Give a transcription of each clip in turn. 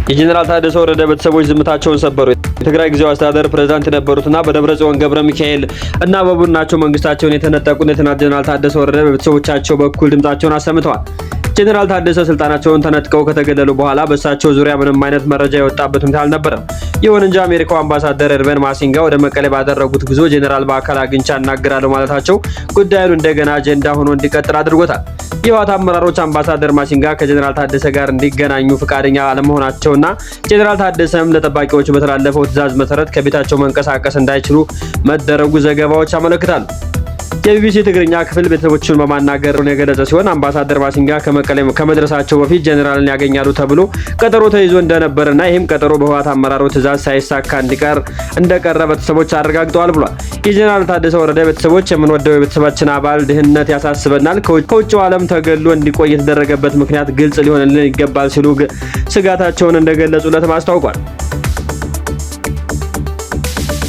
የጀነራል ታደሰ ወረደ ቤተሰቦች ዝምታቸውን ሰበሩ። የትግራይ ጊዜያዊ አስተዳደር ፕሬዝዳንት የነበሩትና በደብረጽዮን ገብረ ሚካኤል እና በቡድናቸው መንግስታቸውን የተነጠቁት ጀነራል ታደሰ ወረደ በቤተሰቦቻቸው በኩል ድምጻቸውን አሰምተዋል። ጀነራል ታደሰ ስልጣናቸውን ተነጥቀው ከተገደሉ በኋላ በእሳቸው ዙሪያ ምንም አይነት መረጃ የወጣበት ሁኔታ አልነበረም። ይሁን እንጂ አሜሪካው አምባሳደር ኤርቨን ማሲንጋ ወደ መቀሌ ባደረጉት ጉዞ ጀነራል በአካል አግኝቼ አናግራለሁ ማለታቸው ጉዳዩን እንደገና አጀንዳ ሆኖ እንዲቀጥል አድርጎታል። የህወሓት አመራሮች አምባሳደር ማሲንጋ ከጀነራል ታደሰ ጋር እንዲገናኙ ፈቃደኛ አለመሆናቸውና ጀነራል ታደሰም ለጠባቂዎች በተላለፈው ትዕዛዝ መሰረት ከቤታቸው መንቀሳቀስ እንዳይችሉ መደረጉ ዘገባዎች ያመለክታሉ። የቢቢሲ ትግርኛ ክፍል ቤተሰቦቹን በማናገር የገለጸ ሲሆን አምባሳደር ማሲንጋ ከመቀሌ ከመድረሳቸው በፊት ጀነራልን ያገኛሉ ተብሎ ቀጠሮ ተይዞ እንደነበርና ይህም ቀጠሮ በህወሓት አመራሮች ትዕዛዝ ሳይሳካ እንደቀረ ቤተሰቦች አረጋግጠዋል ብሏል። የጀነራል ታደሰ ወረደ ቤተሰቦች የምንወደው የቤተሰባችን አባል ድህነት ያሳስበናል፣ ከውጭው ዓለም ተገሎ እንዲቆይ የተደረገበት ምክንያት ግልጽ ሊሆንልን ይገባል ሲሉ ስጋታቸውን እንደገለጹለት አስታውቋል።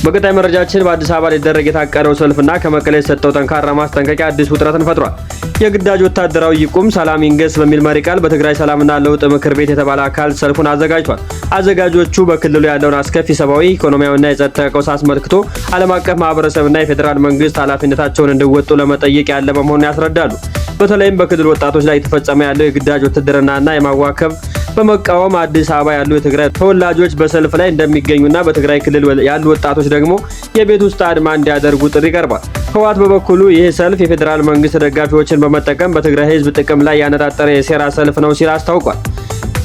በቀጣይ መረጃችን በአዲስ አበባ ሊደረግ የታቀደው ሰልፍና ከመቀሌ የተሰጠው ጠንካራ ማስጠንቀቂያ አዲስ ውጥረትን ፈጥሯል። የግዳጅ ወታደራዊ ይቁም ሰላም ይንገስ በሚል መሪ ቃል በትግራይ ሰላምና ለውጥ ምክር ቤት የተባለ አካል ሰልፉን አዘጋጅቷል። አዘጋጆቹ በክልሉ ያለውን አስከፊ ሰብአዊ፣ ኢኮኖሚያዊና የጸጥታ ቀውስ አስመልክቶ ዓለም አቀፍ ማህበረሰብና የፌዴራል መንግስት ኃላፊነታቸውን እንዲወጡ ለመጠየቅ ያለመ መሆኑን ያስረዳሉ። በተለይም በክልል ወጣቶች ላይ የተፈጸመ ያለው የግዳጅ ውትድርናና የማዋከብ በመቃወም አዲስ አበባ ያሉ የትግራይ ተወላጆች በሰልፍ ላይ እንደሚገኙና በትግራይ ክልል ያሉ ወጣቶች ደግሞ የቤት ውስጥ አድማ እንዲያደርጉ ጥሪ ቀርቧል። ህወሓት በበኩሉ ይህ ሰልፍ የፌዴራል መንግስት ደጋፊዎችን በመጠቀም በትግራይ ህዝብ ጥቅም ላይ ያነጣጠረ የሴራ ሰልፍ ነው ሲል አስታውቋል።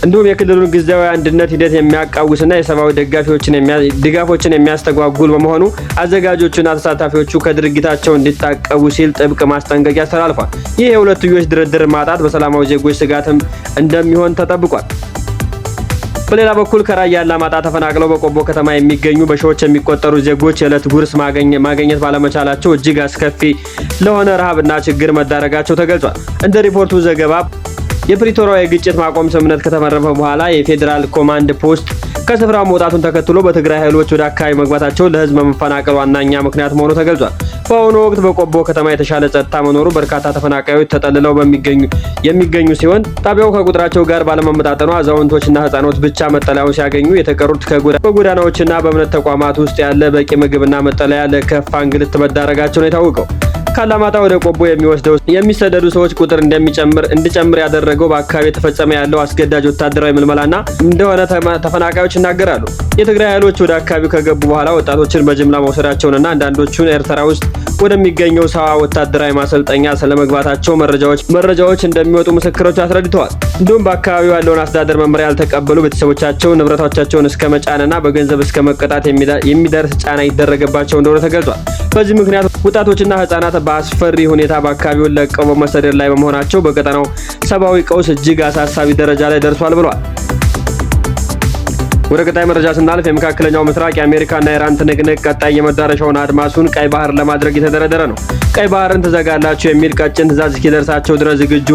እንዲሁም የክልሉን ጊዜያዊ አንድነት ሂደት የሚያቃውስና የሰብአዊ ድጋፎችን የሚያስተጓጉል በመሆኑ አዘጋጆቹና ተሳታፊዎቹ ከድርጊታቸው እንዲታቀቡ ሲል ጥብቅ ማስጠንቀቂያ አስተላልፏል። ይህ የሁለትዮሽ ድርድር ማጣት በሰላማዊ ዜጎች ስጋትም እንደሚሆን ተጠብቋል። በሌላ በኩል ከራያ አላማጣ ተፈናቅለው በቆቦ ከተማ የሚገኙ በሺዎች የሚቆጠሩ ዜጎች የዕለት ጉርስ ማግኘት ባለመቻላቸው እጅግ አስከፊ ለሆነ ረሃብና ችግር መዳረጋቸው ተገልጿል። እንደ ሪፖርቱ ዘገባ የፕሪቶሪያው የግጭት ማቆም ስምምነት ከተመረፈ በኋላ የፌዴራል ኮማንድ ፖስት ከስፍራው መውጣቱን ተከትሎ በትግራይ ኃይሎች ወደ አካባቢ መግባታቸው ለህዝብ መፈናቀል ዋናኛ ምክንያት መሆኑ ተገልጿል። በአሁኑ ወቅት በቆቦ ከተማ የተሻለ ጸጥታ መኖሩ በርካታ ተፈናቃዮች ተጠልለው የሚገኙ ሲሆን ጣቢያው ከቁጥራቸው ጋር ባለመመጣጠኑ አዛውንቶችና ህፃኖች ብቻ መጠለያውን ሲያገኙ የተቀሩት በጎዳናዎችና በእምነት ተቋማት ውስጥ ያለ በቂ ምግብና መጠለያ ለከፋ እንግልት መዳረጋቸው ነው የታወቀው። ካላማጣ ወደ ቆቦ የሚሰደዱ ሰዎች ቁጥር እንዲጨምር ያደረገው በአካባቢ የተፈጸመ ያለው አስገዳጅ ወታደራዊ ምልመላና እንደሆነ ተፈናቃዮች ይናገራሉ። የትግራይ ኃይሎች ወደ አካባቢው ከገቡ በኋላ ወጣቶችን በጅምላ መውሰዳቸውንና አንዳንዶቹን ኤርትራ ውስጥ ወደሚገኘው ሰዋ ወታደራዊ ማሰልጠኛ ስለመግባታቸው መረጃዎች እንደሚወጡ ምስክሮች አስረድተዋል። እንዲሁም በአካባቢው ያለውን አስተዳደር መመሪያ ያልተቀበሉ ቤተሰቦቻቸው ንብረቶቻቸውን እስከ መጫንና በገንዘብ እስከ መቀጣት የሚደርስ ጫና ይደረገባቸው እንደሆነ ተገልጿል። በዚህ ምክንያት ወጣቶችና ህፃናት በአስፈሪ ሁኔታ በአካባቢውን ለቀው በመሰደድ ላይ በመሆናቸው በቀጠናው ሰብአዊ ቀውስ እጅግ አሳሳቢ ደረጃ ላይ ደርሷል ብሏል። ወደ ቀጣይ መረጃ ስናልፍ የመካከለኛው ምስራቅ የአሜሪካና ኢራን ትንቅንቅ ቀጣይ የመዳረሻውን አድማሱን ቀይ ባህር ለማድረግ የተደረደረ ነው። ቀይ ባህርን ትዘጋላችሁ የሚል ቀጭን ትዕዛዝ እስኪደርሳቸው ድረስ ዝግጁ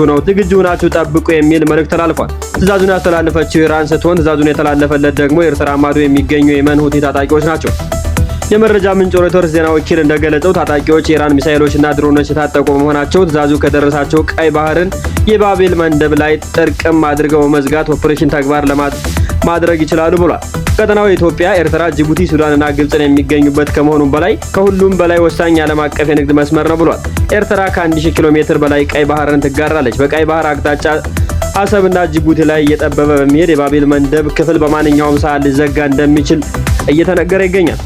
ናችሁ ጠብቁ የሚል መልእክት ተላልፏል። ትዕዛዙን ያስተላለፈችው ኢራን ስትሆን ትዕዛዙን የተላለፈለት ደግሞ የኤርትራ ማዶ የሚገኙ የየመን ሁቲ ታጣቂዎች ናቸው። የመረጃ ምንጭ ሮይተርስ ዜና ወኪል እንደገለጸው ታጣቂዎች የኢራን ሚሳኤሎችና ድሮኖች የታጠቁ በመሆናቸው ትዕዛዙ ከደረሳቸው ቀይ ባህርን የባቤል መንደብ ላይ ጥርቅም አድርገው በመዝጋት ኦፕሬሽን ተግባር ማድረግ ይችላሉ ብሏል። ቀጠናው ኢትዮጵያ፣ ኤርትራ፣ ጅቡቲ፣ ሱዳንና ግብፅን የሚገኙበት ከሁሉም በላይ ወሳኝ ዓለም አቀፍ የንግድ መስመር ነው ብሏል። ኤርትራ ከ1000 ኪሎ ሜትር በላይ ቀይ ባህርን ትጋራለች። በቀይ ባህር አቅጣጫ አሰብና ጅቡቲ ላይ እየጠበበ በሚሄድ የባቤል መንደብ ክፍል በማንኛውም ሰዓት ሊዘጋ እንደሚችል እየተነገረ ይገኛል።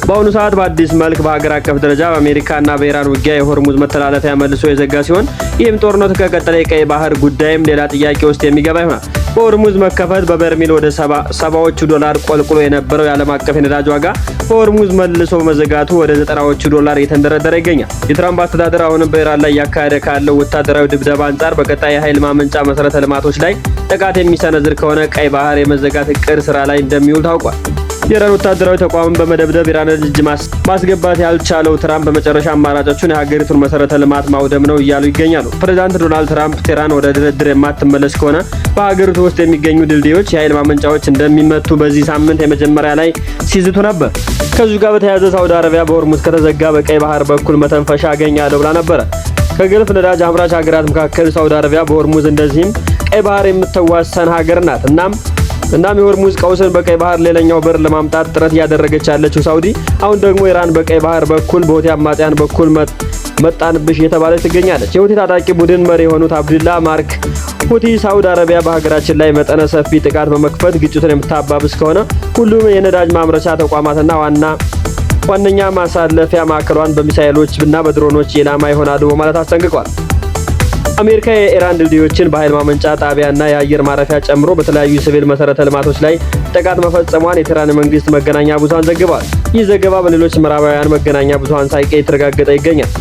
በአሁኑ ሰዓት በአዲስ መልክ በሀገር አቀፍ ደረጃ በአሜሪካና በኢራን ውጊያ የሆርሙዝ መተላለፊያ መልሶ የዘጋ ሲሆን ይህም ጦርነቱ ከቀጠለ የቀይ ባህር ጉዳይም ሌላ ጥያቄ ውስጥ የሚገባ ይሆናል። በሆርሙዝ መከፈት በበርሜል ወደ $70 ቆልቁሎ የነበረው የዓለም አቀፍ የነዳጅ ዋጋ በሆርሙዝ መልሶ መዘጋቱ ወደ $90 እየተንደረደረ ይገኛል። የትራምፕ አስተዳደር አሁንም በኢራን ላይ ያካሄደ ካለው ወታደራዊ ድብደባ አንጻር በቀጣይ የኃይል ማመንጫ መሰረተ ልማቶች ላይ ጥቃት የሚሰነዝር ከሆነ ቀይ ባህር የመዘጋት እቅድ ስራ ላይ እንደሚውል ታውቋል። የኢራን ወታደራዊ ተቋምን በመደብደብ ኢራንን እጅ ማስገባት ያልቻለው ትራምፕ በመጨረሻ አማራጮቹን የሀገሪቱን መሰረተ ልማት ማውደም ነው እያሉ ይገኛሉ። ፕሬዝዳንት ዶናልድ ትራምፕ ቴህራን ወደ ድርድር የማትመለስ ከሆነ በሀገሪቱ ውስጥ የሚገኙ ድልድዮች፣ የኃይል ማመንጫዎች እንደሚመቱ በዚህ ሳምንት የመጀመሪያ ላይ ሲዝቱ ነበር። ከዚሁ ጋር በተያያዘ ሳውዲ አረቢያ በሆርሙዝ ከተዘጋ በቀይ ባህር በኩል መተንፈሻ አገኛለሁ ብላ ነበረ። ከገልፍ ነዳጅ አምራች ሀገራት መካከል ሳውዲ አረቢያ በሆርሙዝ እንደዚህም ቀይ ባህር የምትዋሰን ሀገር ናት። እናም እናም የሆርሙዝ ቀውስን በቀይ ባህር ሌላኛው በር ለማምጣት ጥረት እያደረገች ያለችው ሳውዲ አሁን ደግሞ ኢራን በቀይ ባህር በኩል በሁቲ አማጽያን በኩል መጣንብሽ እየተባለች ትገኛለች። የሁቲ ታጣቂ ቡድን መሪ የሆኑት አብዱላ ማርክ ሁቲ ሳውዲ አረቢያ በሀገራችን ላይ መጠነ ሰፊ ጥቃት በመክፈት ግጭቱን የምታባብስ ከሆነ ሁሉም የነዳጅ ማምረቻ ተቋማትና ዋነኛ ማሳለፊያ ማዕከሏን በሚሳኤሎች እና በድሮኖች ኢላማ ይሆናሉ በማለት አስጠንቅቋል። አሜሪካ የኢራን ድልድዮችን በኃይል ማመንጫ ጣቢያና የአየር ማረፊያ ጨምሮ በተለያዩ ሲቪል መሰረተ ልማቶች ላይ ጥቃት መፈጸሟን የቴህራን መንግስት መገናኛ ብዙሃን ዘግበዋል። ይህ ዘገባ በሌሎች ምዕራባውያን መገናኛ ብዙሃን ሳይቀር የተረጋገጠ ይገኛል።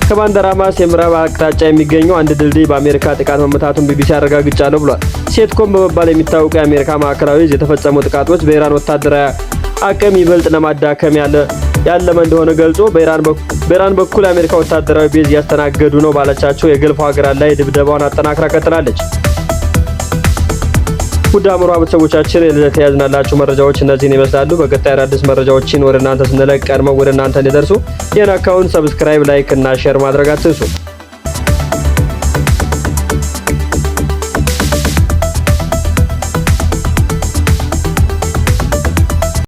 ከባንደር አባስ የምዕራብ አቅጣጫ የሚገኘው አንድ ድልድይ በአሜሪካ ጥቃት መመታቱን ቢቢሲ አረጋግጫለሁ ብሏል። ሴትኮም በመባል የሚታወቁ የአሜሪካ ማዕከላዊ እዝ የተፈጸሙ ጥቃቶች በኢራን ወታደራዊ አቅም ይበልጥ ለማዳከም ያለመ እንደሆነ ገልጾ በኢራን በኩል የአሜሪካ ወታደራዊ ቤዝ እያስተናገዱ ነው ባለቻቸው የገልፍ ሀገራት ላይ ድብደባውን አጠናክራ ቀጥላለች። ውድ አእምሮ ቤተሰቦቻችን ለዕለቱ ያዝናላችሁ መረጃዎች እነዚህን ይመስላሉ። በቀጣይ አዳዲስ መረጃዎችን ወደ እናንተ ስንለቅ ቀድመው ወደ እናንተ እንዲደርሱ ይህን አካውንት ሰብስክራይብ፣ ላይክ እና ሼር ማድረግ አትርሱ።